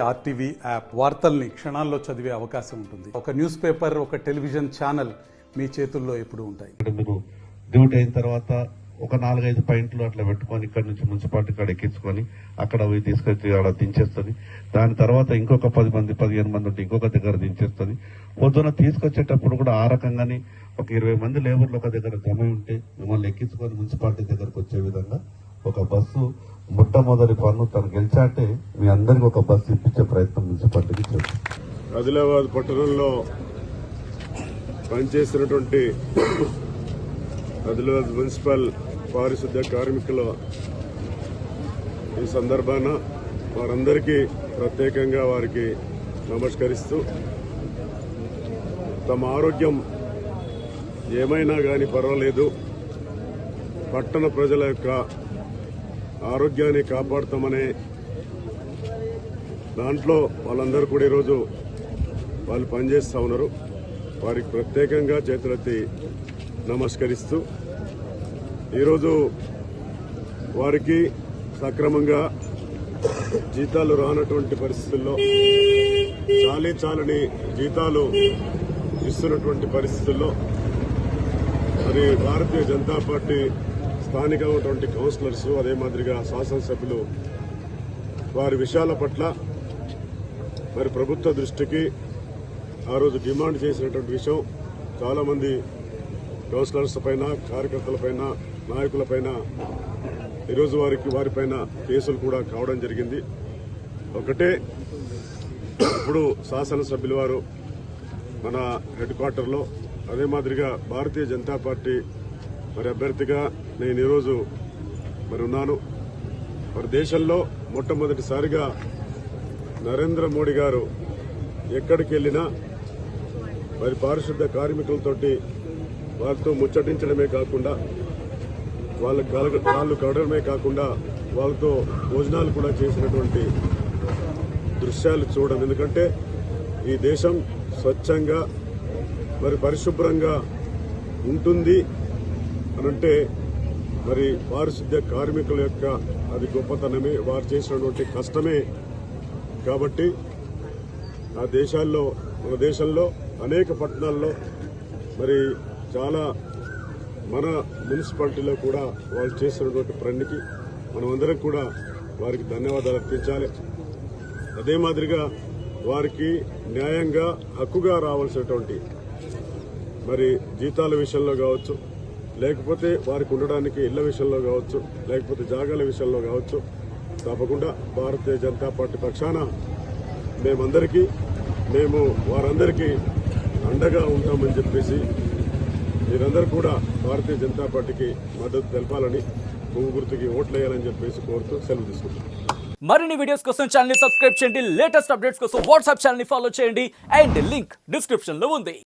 RTV app వార్తల్ని క్షణాల్లో చదివే అవకాశం ఉంటుంది. ఒక న్యూస్ పేపర్, ఒక టెలివిజన్ ఛానల్ మీ చేతుల్లో ఎప్పుడూ ఉంటాయి. మీరు డ్యూటీ అయిన తర్వాత ఒక 4-5 పాయింట్లు అట్లా పెట్టుకొని ఇక్కడ నుంచి మున్సిపాలిటీ కాడ ఎక్కించుకొని అక్కడ పోయి తీసుకొచ్చి అక్కడ దించేస్తుంది. దాని తర్వాత ఇంకొక 10 మంది 15 మంది ఉంటే ఇంకొక దగ్గర దించేస్తుంది. పొద్దున తీసుకొచ్చేటప్పుడు కూడా ఆ రకంగానే ఒక 20 మంది లేబర్లు ఒక దగ్గర జమ ఉంటే మిమ్మల్ని ఎక్కించుకొని మున్సిపాలిటీ దగ్గరకు వచ్చే విధంగా ఒక బస్సు మొట్టమొదటి పన్ను తను గెలిచాంటే మీ అందరికి ఒక బస్సు ఇప్పించే ప్రయత్నం మున్సిపాలిటీకి చేస్తుంది. ఆదిలాబాద్ పట్టణంలో పనిచేస్తున్నటువంటి ఆదిలాబాద్ మున్సిపల్ పారిశుద్ధ్య కార్మికుల ఈ సందర్భాన వారందరికీ ప్రత్యేకంగా వారికి నమస్కరిస్తూ తమ ఆరోగ్యం ఏమైనా కానీ పర్వాలేదు, పట్టణ ప్రజల యొక్క ఆరోగ్యాన్ని కాపాడుతామనే దాంట్లో వాళ్ళందరూ కూడా ఈరోజు వాళ్ళు పనిచేస్తూ ఉన్నారు. వారికి ప్రత్యేకంగా చేతులెత్తి నమస్కరిస్తూ ఈరోజు వారికి సక్రమంగా జీతాలు రానటువంటి పరిస్థితుల్లో చాలని జీతాలు ఇస్తున్నటువంటి పరిస్థితుల్లో మరి భారతీయ జనతా పార్టీ స్థానికమైనటువంటి కౌన్సిలర్స్ అదే మాదిరిగా శాసనసభ్యులు వారి విషయాల పట్ల మరి ప్రభుత్వ దృష్టికి ఆ రోజు డిమాండ్ చేసినటువంటి విషయం చాలా మంది కౌన్సిలర్స్ పైన, కార్యకర్తలపైన, నాయకులపైన ఈరోజు వారిపైన కేసులు కూడా కావడం జరిగింది. ఒకటే ఇప్పుడు శాసనసభ్యులు వారు మన హెడ్ క్వార్టర్లో అదే మాదిరిగా భారతీయ జనతా పార్టీ మరి అభ్యర్థిగా నేను ఈరోజు మరి ఉన్నాను. మరి దేశంలో మొట్టమొదటిసారిగా నరేంద్ర మోడీ గారు ఎక్కడికి వెళ్ళినా మరి పారిశుద్ధ్య కార్మికులతోటి వారితో ముచ్చటించడమే కాకుండా వాళ్ళ కాళ్ళు కడగడమే కాకుండా వాళ్ళతో భోజనాలు కూడా చేసినటువంటి దృశ్యాలు చూడడం. ఎందుకంటే ఈ దేశం స్వచ్ఛంగా మరి పరిశుభ్రంగా ఉంటుంది అనంటే మరి పారిశుద్ధ్య కార్మికుల యొక్క అది గొప్పతనమే, వారు చేసినటువంటి కష్టమే. కాబట్టి ఆ దేశాల్లో, మన దేశంలో అనేక పట్టణాల్లో మరి చాలా మన మున్సిపాలిటీలో కూడా వాళ్ళు చేస్తున్నటువంటి పనికి మనమందరం కూడా వారికి ధన్యవాదాలు అర్పించాలి. అదే మాదిరిగా వారికి న్యాయంగా హక్కుగా రావాల్సినటువంటి మరి జీతాల విషయంలో కావచ్చు, లేకపోతే వారికి ఉండడానికి ఇళ్ల విషయంలో కావచ్చు, లేకపోతే జాగాల విషయంలో కావచ్చు, తప్పకుండా భారతీయ జనతా పార్టీ పక్షాన మేము వారందరికీ అండగా ఉంటామని చెప్పేసి మీరందరూ కూడా భారతీయ జనతా పార్టీకి మద్దతు తెలపాలని, పువ్వు గుర్తుకి ఓట్లేయాలని చెప్పేసి కోరుతూ సెలవు తీసుకుంటాం. మరిన్ని వీడియోస్ కోసం ఛానల్ ని సబ్స్క్రైబ్ చేయండి, లేటెస్ట్ అప్డేట్స్ కోసం వాట్సాప్ ఛానల్ ని ఫాలో చేయండి అండ్ లింక్ డిస్క్రిప్షన్ లో ఉంది.